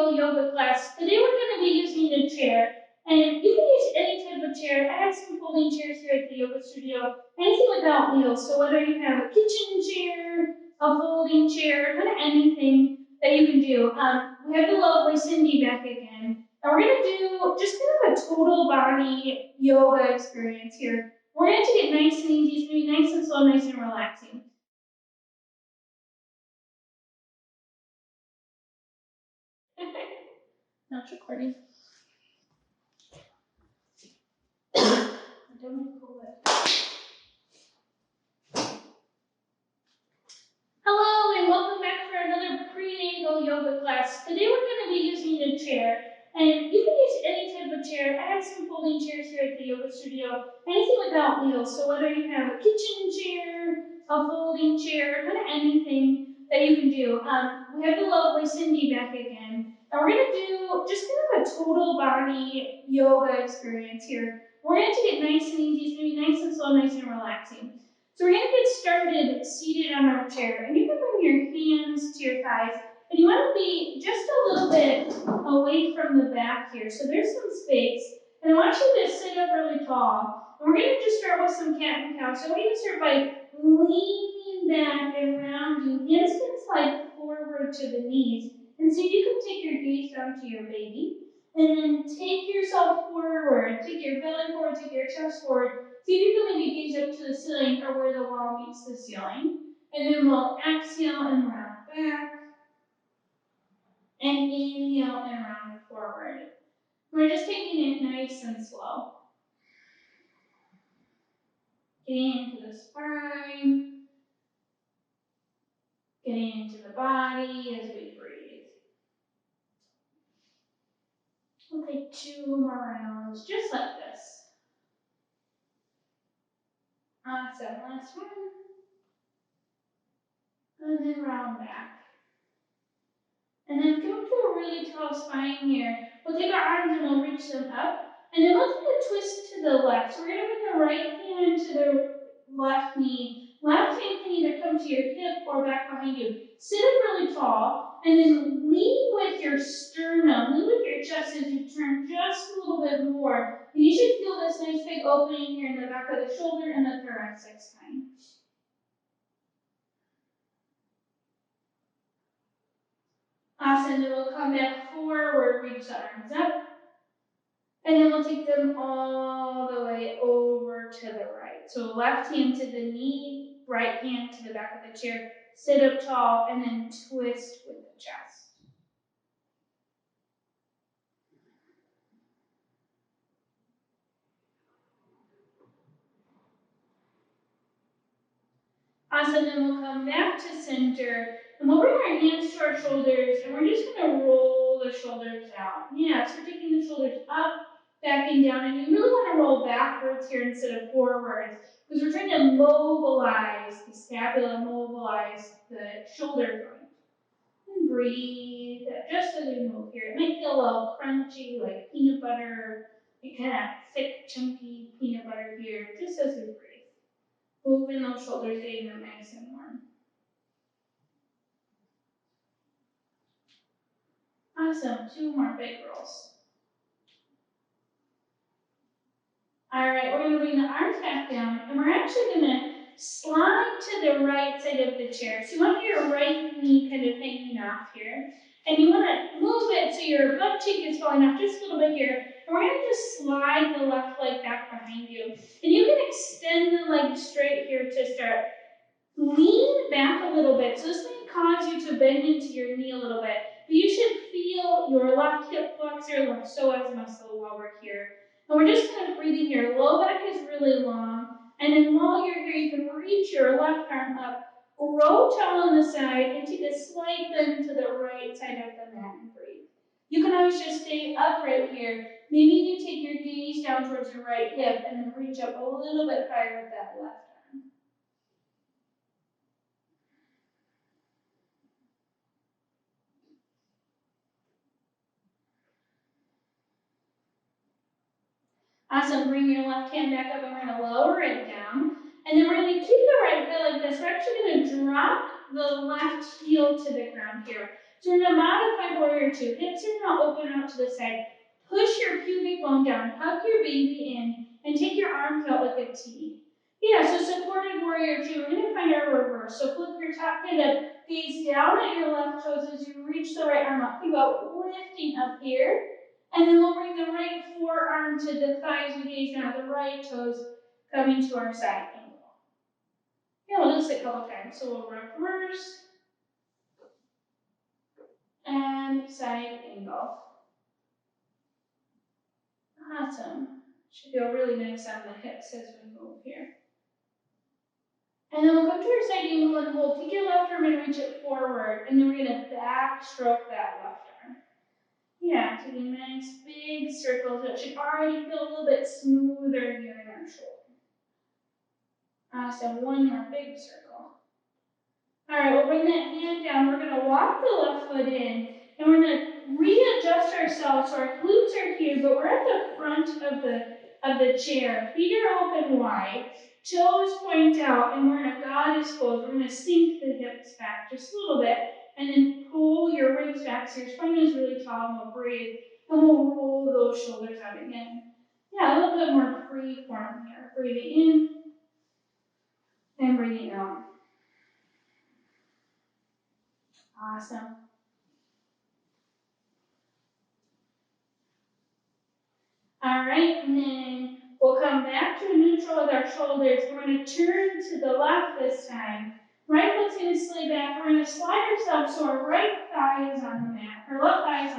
prenatal yoga class. Today we're going to be using a chair, and you can use any type of chair. I have some folding chairs here at the yoga studio, anything without wheels. So whether you have a kitchen chair, a folding chair, kind of anything that you can do. We have the lovely Cindy back again, and we're going to do just kind of a total body yoga experience here. We're going to take it nice and easy. It's going to be nice and slow, nice and relaxing. Now it's recording. Hello and welcome back for another prenatal yoga class. Today we're going to be using a chair, and you can use any type of chair. I have some folding chairs here at the yoga studio, anything without wheels. So whether you have a kitchen chair, a folding chair, kind of anything that you can do. We have the lovely Cindy back again, and we're going to do just kind of a total body yoga experience here. We're going to take it nice and easy. It's going to be nice and slow, nice and relaxing. So we're going to get started seated on our chair, and you can bring your hands to your thighs, and you want to be just a little bit away from the back here. So there's some space, and I want you to sit up really tall. And we're going to just start with some cat and cow. So we're going to start by leaning back and rounding. Hands can slide forward to the knees, and so you can take your gaze down to your baby. And then take yourself forward, take your belly forward, take your chest forward. See if you can maybe gaze up to the ceiling or where the wall meets the ceiling. And then we'll exhale and round back. And inhale and round forward. We're just taking it nice and slow. Getting into the spine. Getting into the body as we breathe. We'll take 2 more rounds, just like this. Awesome, last one. And then round back. And then come to a really tall spine here. We'll take our arms and we'll reach them up. And then we'll take a twist to the left. So we're going to bring the right hand to the left knee. Left hand can either come to your hip or back behind you. Sit up really tall. And then lean with your sternum. Lean with your chest as you turn just a little bit more. And you should feel this nice big opening here in the back of the shoulder and the thoracic spine. Awesome, then we'll come back forward, reach the arms up. And then we'll take them all the way over to the right. So left hand to the knee, right hand to the back of the chair. Sit up tall and then twist with the chest. Awesome, then we'll come back to center. And we'll bring our hands to our shoulders and we're just going to roll the shoulders out. Yeah, so we're taking the shoulders up, backing down, and you really want to roll backwards here instead of forwards because we're trying to mobilize the scapula, mobilize the shoulder joint. And breathe just as we move here. It might feel a little crunchy, like peanut butter, like kind of thick, chunky peanut butter here, just as we breathe. Moving those shoulders, getting them nice and warm. Awesome, 2 more big rolls. All right, we're gonna bring the arms back down, and we're actually gonna slide to the right side of the chair. So you want your right knee kind of hanging off here, and you wanna move it so your butt cheek is falling off just a little bit here, and we're gonna just slide the left leg back behind you. And you can extend the leg straight here to start. Lean back a little bit. So this may cause you to bend into your knee a little bit, but you should feel your left hip flexor, left psoas muscle while we're here. And we're just kind of breathing here. Low back is really long. And then while you're here, you can reach your left arm up, grow tall on the side, and take a slight bend to the right side of the mat and breathe. You can always just stay upright here. Maybe you take your gaze down towards your right hip and then reach up a little bit higher with that left arm. Awesome, bring your left hand back up and we're gonna lower it down. And then we're gonna keep the right foot like this. We're actually gonna drop the left heel to the ground here. So in a modified warrior two, hips are gonna open out to the side. Push your pubic bone down, hug your baby in, and take your arms out like a T. Yeah, so supported warrior two, we're gonna find our reverse. So flip your top hand up, gaze down at your left toes as you reach the right arm up. Think about lifting up here. And then we'll bring the right forearm to the thighs. We gaze down at the right toes, coming to our side angle. Yeah, we'll do this a couple times. So we'll reverse and side angle. Awesome. Should feel really nice on the hips as we move here. And then we'll come to our side angle and hold. Take your left arm and reach it forward. And then we're going to backstroke that left arm. Yeah, taking nice big circles. It should already feel a little bit smoother here in our shoulder. Awesome. One more big circle. All right, we'll bring that hand down. We're going to walk the left foot in. And we're going to readjust ourselves. So our glutes are here, but we're at the front of the chair. Feet are open wide. Toes point out, and we're in a goddess pose. We're going to sink the hips back just a little bit, and then pull your ribs back so your spine is really tall, and we'll breathe. And we'll roll those shoulders out again. Yeah, a little bit more free form here. Breathing in, and breathing out. Awesome. All right, and then we'll come back to neutral with our shoulders. We're going to turn to the left this time. Right foot's going to slay back. We're going to slide ourselves so our right thigh is on the mat, or left thigh is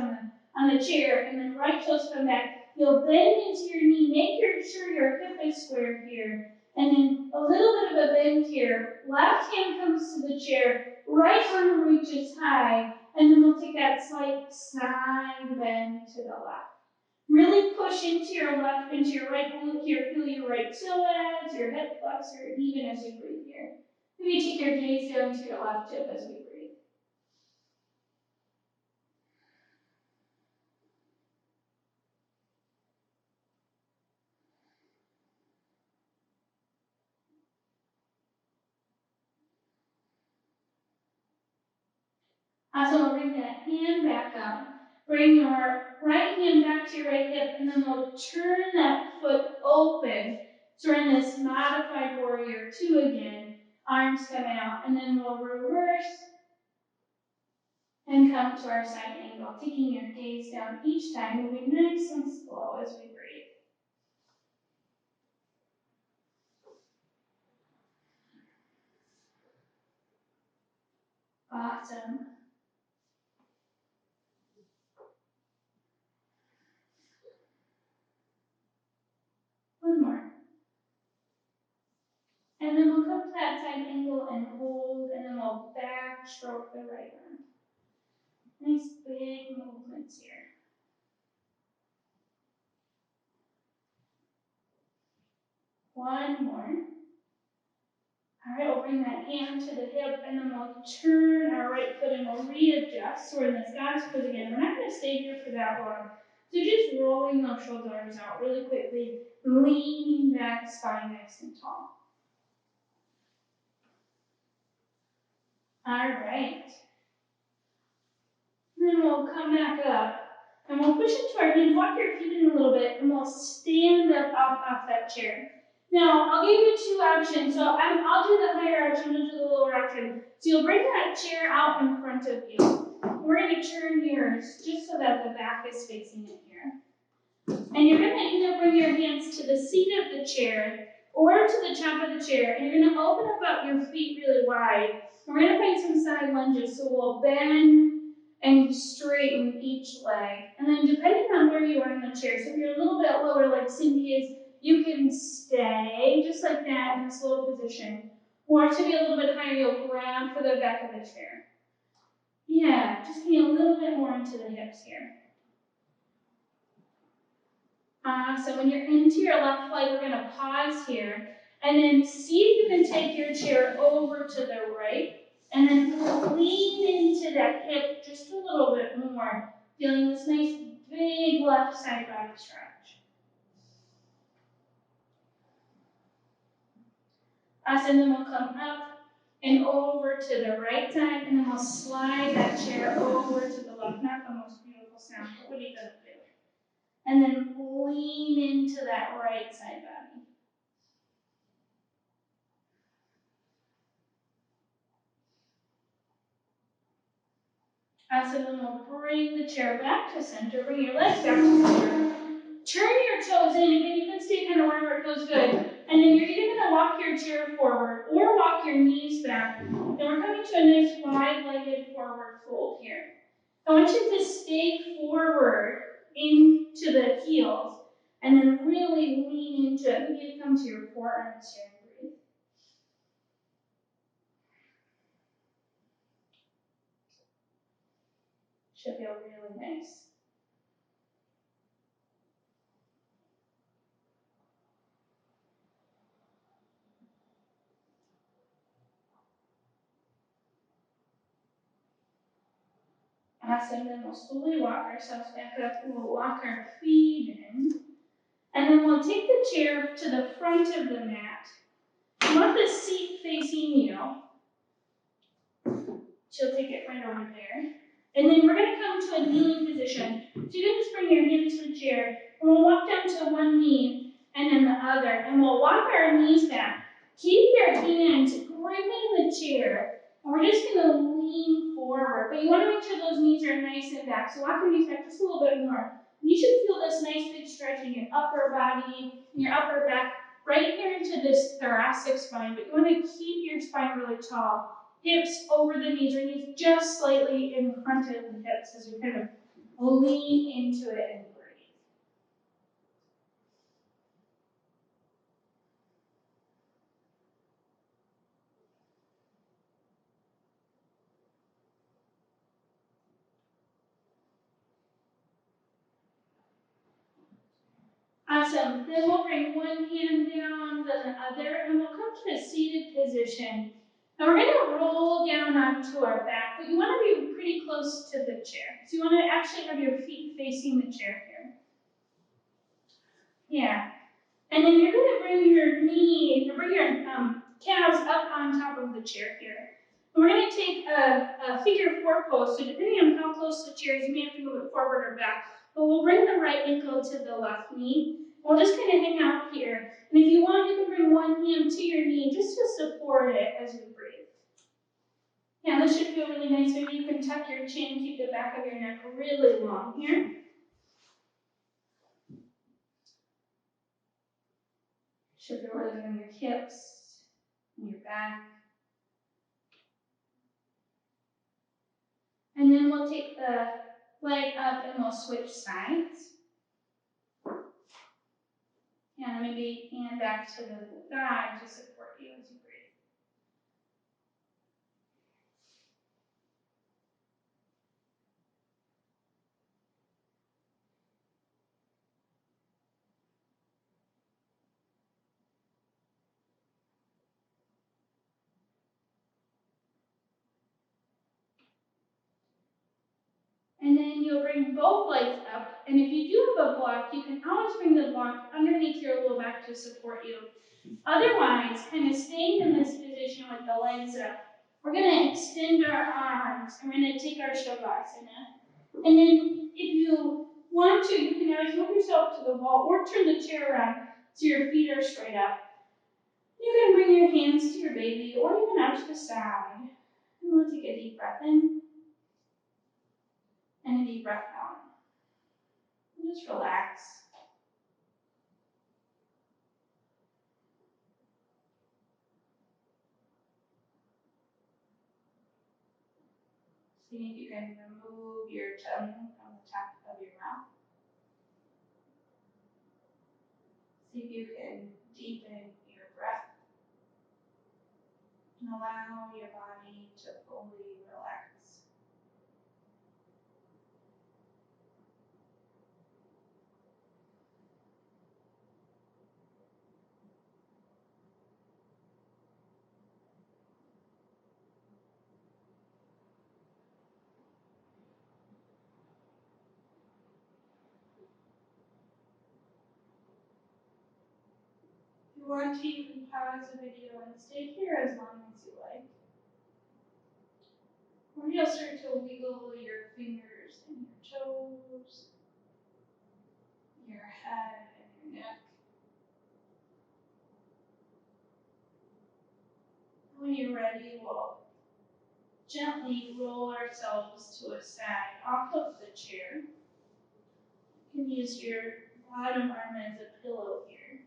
on the chair, and then right toes come back. You'll bend into your knee. Make sure your hip is square here. And then a little bit of a bend here. Left hand comes to the chair. Right arm reaches high. And then we'll take that slight side bend to the left. Really push into your left, into your right glute here. Feel your right psoas, your hip flexor, even as you breathe here. Maybe take your gaze down to your left hip as we breathe. Awesome, we'll bring that hand back up. Bring your right hand back to your right hip, and then we'll turn that foot open. So we're in this modified warrior two again. Arms come out, and then we'll reverse and come to our side angle, taking your gaze down each time, moving nice and slow as we breathe. Awesome. One more. And then we'll come to that side angle and hold, and then we'll back stroke the right arm. Nice big movements here. One more. All right, we'll bring that hand to the hip, and then we'll turn our right foot and we'll readjust. So we're in this goddess pose again. We're not going to stay here for that long. So just rolling those shoulders out really quickly, leaning back, spine nice and tall. All right. Then we'll come back up, and we'll push into our hands, walk your feet in a little bit, and we'll stand up off that chair. Now, I'll give you two options. So I'll do the higher option, you'll do the lower option. So you'll bring that chair out in front of you. We're going to turn yours just so that the back is facing it here. And you're going to either bring your hands to the seat of the chair or to the top of the chair, and you're going to open up your feet really wide. We're going to find some side lunges, so we'll bend and straighten each leg. And then depending on where you are in the chair, so if you're a little bit lower like Cindy is, you can stay just like that in this low position. Or to be a little bit higher, you'll grab for the back of the chair. Yeah, just getting a little bit more into the hips here. So when you're into your left leg, we're going to pause here. And then see if you can take your chair over to the right. And then lean into that hip just a little bit more. Feeling this nice big left side body stretch. And then we'll come up and over to the right side, and then we'll slide that chair over beautiful sound. What are you gonna do? And then lean into that right side body. Awesome, then we'll bring the chair back to center, bring your legs back to center. Turn your toes in, again, you can stay kind of wherever it feels good. And then you're either gonna walk your chair forward or walk your knees back. And we're coming to a nice wide-legged forward fold here. I want you to stay forward into the heels and then really lean into it. Maybe you come to your forearms here and breathe. Should feel really nice. Awesome, then we'll slowly walk ourselves back up and we'll walk our feet in. And then we'll take the chair to the front of the mat. You want the seat facing you. She'll take it right over there. And then we're gonna come to a kneeling position. So you can just bring your hands to the chair and we'll walk down to one knee and then the other. And we'll walk our knees back. Keep your hands gripping the chair. And we're just gonna lean forward. But you wanna make sure those knees are nice and back. So walk your knees back just a little bit more. And you should feel this nice big stretch in your upper body, in your upper back, right here into this thoracic spine. But you wanna keep your spine really tall. Hips over the knees, or knees just slightly in front of the hips as you kind of lean into it and breathe. Awesome. Then we'll bring one hand down, then the other, and we'll come to a seated position. And we're going to roll down onto our back, but you want to be pretty close to the chair. So you want to actually have your feet facing the chair here. Yeah. And then you're going to bring your knees, or bring your calves up on top of the chair here. And we're going to take a figure four pose. So depending on how close the chair is, you may have to move it forward or back. But we'll bring the right ankle to the left knee. We'll just kind of hang out here. And if you want, you can bring one hand to your knee just to support it as you breathe. Yeah, this should feel really nice. Maybe you can tuck your chin, keep the back of your neck really long here. Should feel really good on your hips and your back. And then we'll take the leg up and we'll switch sides. And maybe hand back to the thigh to support you as you breathe. And then you'll bring both legs up. And if you do have a block, you can always bring the block underneath your low back to support you. Otherwise, kind of staying in this position with the legs up, we're going to extend our arms and we're going to take our Shavasana. And then if you want to, you can always move yourself to the wall or turn the chair around so your feet are straight up. You can bring your hands to your baby or even out to the side. And we'll take a deep breath in and a deep breath out. And just relax. See if you can remove your tongue from the top of your mouth. See if you can deepen your breath and allow your body to fully relax. If you want to, you can pause the video and stay here as long as you like. Or you'll start to wiggle your fingers and your toes. you're ready, we'll gently roll ourselves to a side off of the chair. You can use your bottom arm as a pillow here.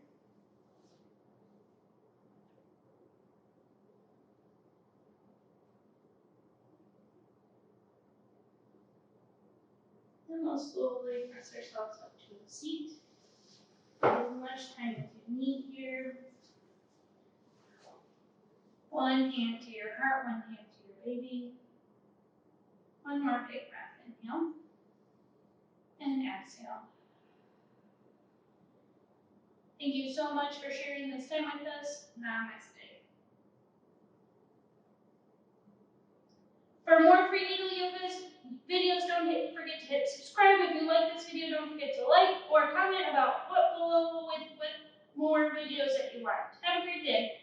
And we'll slowly press ourselves up to a seat. As much time as you need here. One hand to your heart, one hand to your baby. One more big breath. Inhale. And exhale. Thank you so much for sharing this time with us. Namaste. For more prenatal yoga videos, don't forget to hit subscribe. If you like this video, don't forget to like or comment about what below with more videos that you want. Have a great day.